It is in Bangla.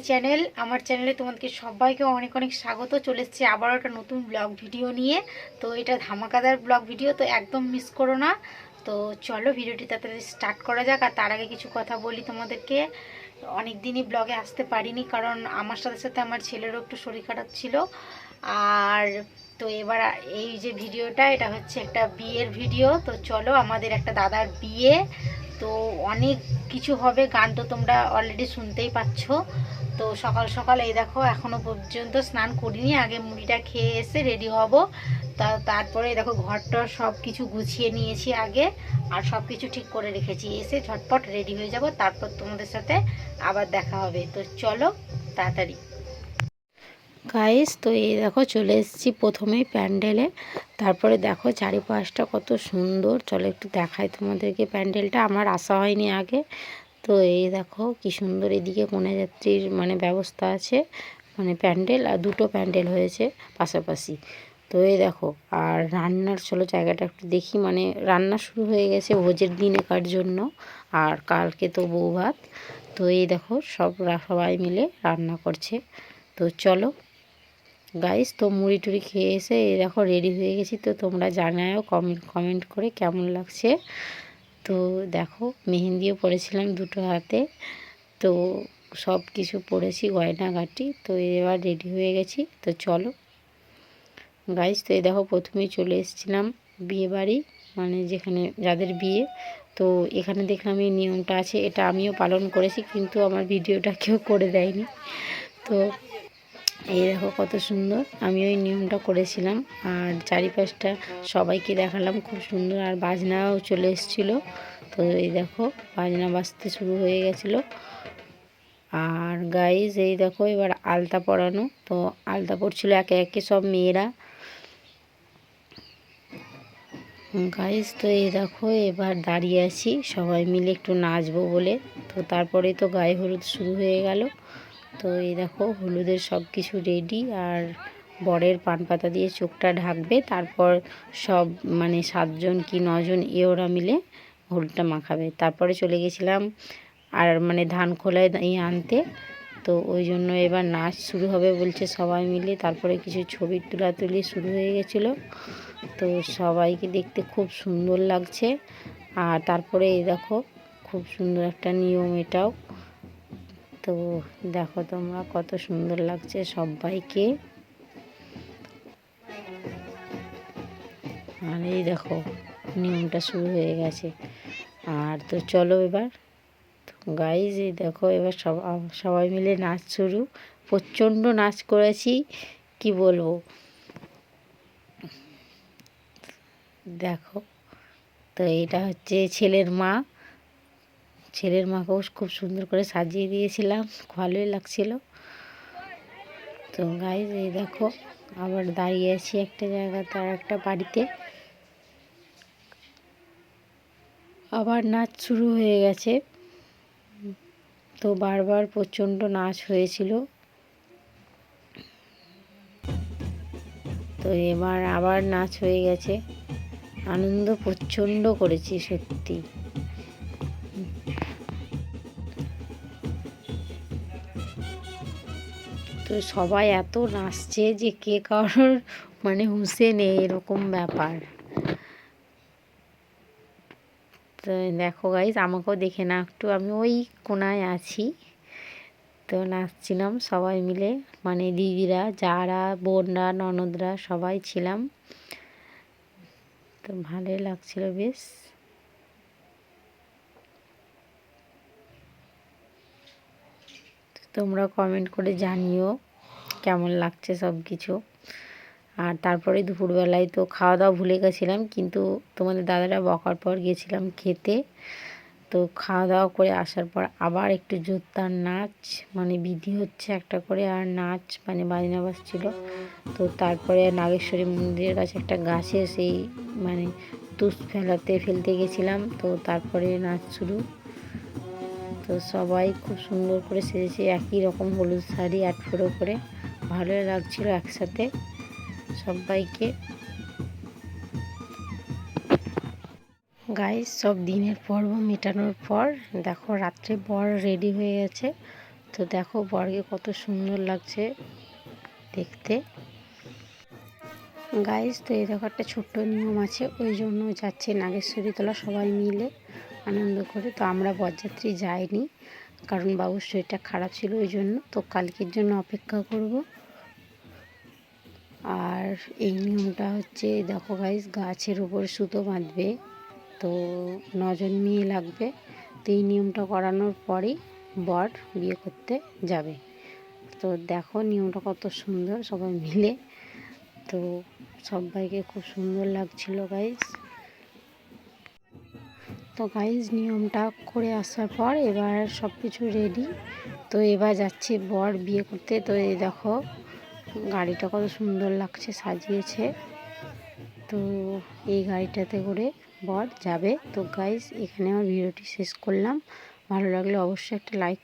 চ্যানেল। আমার চ্যানেলে তোমাদেরকে সবাইকে অনেক অনেক স্বাগত। চলে এসেছি আবারও একটা নতুন ব্লগ ভিডিও নিয়ে। তো এটা ধামাকাদার ব্লগ ভিডিও, তো একদম মিস করো না। তো চলো ভিডিওটি তাড়াতাড়ি স্টার্ট করা যাক। আর তার আগে কিছু কথা বলি তোমাদেরকে। অনেক দিনই ব্লগে আসতে পারিনি, কারণ আমার সাথে সাথে আমার ছেলেরও একটু শরীর খারাপ ছিল। আর তো এবার এই যে ভিডিওটা, এটা হচ্ছে একটা বিয়ের ভিডিও। তো চলো, আমাদের একটা দাদার বিয়ে, তো অনেক কিছু হবে। গান তো তোমরা অলরেডি শুনতেই পাচ্ছ। তো সকাল সকাল এই দেখো, এখনো পর্যন্ত স্নান করিনি, আগে মুড়িটা খেয়ে এসে রেডি হব। তারপরে দেখো ঘরটর সব কিছু গুছিয়ে নিয়েছি আগে, আর সব কিছু ঠিক করে রেখেছি। এসে ঝটপট রেডি হয়ে যাব, তারপর তোমাদের সাথে আবার দেখা হবে। তো চলো তাড়াতাড়ি গাইস। তো এই দেখো চলে এসেছি প্রথমেই প্যান্ডেলে। তারপরে দেখো চারিপাশটা কত সুন্দর। চলো একটু দেখাই তোমাদেরকে প্যান্ডেলটা, আমার আসা হয়নি আগে। তো এই দেখো কি সুন্দর, এদিকে কন্যাযাত্রীর ব্যবস্থা আছে, প্যান্ডেল, আর দুটো প্যান্ডেল হয়েছে পাশাপাশি। তো এই দেখো, আর রান্নার চলো জায়গাটা একটু দেখি। রান্না শুরু হয়ে গেছে ভোজের দিনেকার জন্য, আর কালকে তো বউ ভাত। তো এই দেখো সবাই মিলে রান্না করছে। তো চলো গাইস, তো মুড়ি টুড়ি খেয়ে এসে এই দেখো রেডি হয়ে গেছি। তো তোমরা জানাও কমেন্ট করে কেমন লাগছে। তো দেখো মেহেন্দিও পরেছিলাম দুটো হাতে, তো সব কিছু পরেছি গয়নাগাটি। তো এবার রেডি হয়ে গেছি। তো চলো গাইস, তো এই দেখো প্রথমেই চলে এসেছিলাম বিয়ে বাড়ি, যেখানে যাদের বিয়ে। তো এখানে দেখলাম এই নিয়মটা আছে, এটা আমিও পালন করেছি, কিন্তু আমার ভিডিওটা কেউ করে দেয়নি। তো এই দেখো কত সুন্দর, আমি ওই নিয়মটা করেছিলাম। আর চারিপাশটা সবাইকে দেখালাম, খুব সুন্দর। আর বাজনাও চলে এসেছিলো। তো এই দেখো বাজনা বাজতে শুরু হয়ে গেছিলো। আর গাইজ এই দেখো এবার আলতা পরানো। তো আলতা পরছিল একে একে সব মেয়েরা। গাইজ তো এই দেখো এবার দাঁড়িয়ে আছি সবাই মিলে একটু নাচবো বলে। তো তারপরে তো গায়ে হলুদ শুরু হয়ে গেল। তো এই দেখো হলুদের সব কিছু রেডি, আর বরের পান পাতা দিয়ে চোখটা ঢাকবে, তারপর সব 7জন কি 9জন ওরা মিলে হলুদটা মাখাবে। তারপরে চলে গেছিলাম আর ধান খোলায় আনতে। তো ওই জন্য এবার নাচ শুরু হবে বলছে সবাই মিলে। তারপরে কিছু ছবি তোলাতুলি শুরু হয়ে গেছিলো। তো সবাইকে দেখতে খুব সুন্দর লাগছে। আর তারপরে এই দেখো খুব সুন্দর একটা নিয়ম এটাও। তো দেখো তোমরা কত সুন্দর লাগছে সবাইকে। আর এই দেখো নিয়মটা শুরু হয়ে গেছে। আর তো চলো এবার গাইজ এই দেখো এবার সবাই মিলে নাচ শুরু। প্রচণ্ড নাচ করেছি, কি বলবো। দেখো তো এটা হচ্ছে ছেলের মা, ছেলের মাকেও খুব সুন্দর করে সাজিয়ে দিয়েছিলাম, ভালোই লাগছিল। তো গাইজ এই দেখো আবার দাঁড়িয়ে আছি একটা জায়গাতে, আর একটা বাড়িতে আবার নাচ শুরু হয়ে গেছে। তো বারবার প্রচণ্ড নাচ হয়েছিল। তো এবার আবার নাচ হয়ে গেছে, আনন্দ প্রচণ্ড করেছি সত্যি। তো সবাই এত নাচছে যে কে কারোর হুঁশে নেই, এরকম ব্যাপার। তো দেখো গাইজ আমাকেও দেখে না একটু, আমি ওই কোনায় আছি। তো নাচছিলাম সবাই মিলে, দিদিরা, যারা, বোনরা, ননদরা সবাই ছিলাম। তো ভালোই লাগছিল বেশ। তোমরা কমেন্ট করে জানিও কেমন লাগছে সব কিছু। আর তারপরে দুপুরবেলায় তো খাওয়া দাওয়া ভুলে গেছিলাম, কিন্তু তোমাদের দাদারা বকার পর গেছিলাম খেতে। তো খাওয়া দাওয়া করে আসার পর আবার একটু জোরদার নাচ, বিধি হচ্ছে একটা করে, আর নাচ বাজনা বাজছিল। তো তারপরে নাগেশ্বরী মন্দিরের কাছে একটা গাছে সেই তুষ ফেলতে গেছিলাম। তো তারপরে নাচ শুরু। তো সবাই খুব সুন্দর করে সেজেছে, একই রকম হলুদ শাড়ি 8 ফোড়ো করে, ভালোই লাগছিল একসাথে সবাইকে। গাইস সব দিনের পর্ব মেটানোর পর দেখো রাত্রে বর রেডি হয়ে গেছে। তো দেখো বরকে কত সুন্দর লাগছে দেখতে গাইস। তো এই দেখো একটা ছোট্ট নিয়ম আছে, ওই জন্য যাচ্ছে নাগেশ্বরী তোলা সবাই মিলে আনন্দ করে। তো আমরা বরযাত্রী যাইনি, কারণ বাবুর শরীরটা খারাপ ছিল ওই জন্য। তো কালকের জন্য অপেক্ষা করব। আর এই নিয়মটা হচ্ছে দেখো গাইস, গাছের উপরে সুতো বাঁধবে, তো 9 জন মেয়ে লাগবে। তো এই নিয়মটা করানোর পরেই বর বিয়ে করতে যাবে। তো দেখো নিয়মটা কত সুন্দর সবাই মিলে, তো সবাইকে খুব সুন্দর লাগছিল গাইস। তো গাইস নিয়মটা করে আসার পর এবার সব কিছু রেডি। তো এবার যাচ্ছে বর বিয়ে করতে। তো এই দেখো গাড়িটা কত সুন্দর লাগছে সাজিয়েছে, তো এই গাড়িটাতে করে বর যাবে। তো গাইস এখানে আমার ভিডিওটি শেষ করলাম, ভালো লাগলে অবশ্যই একটা লাইক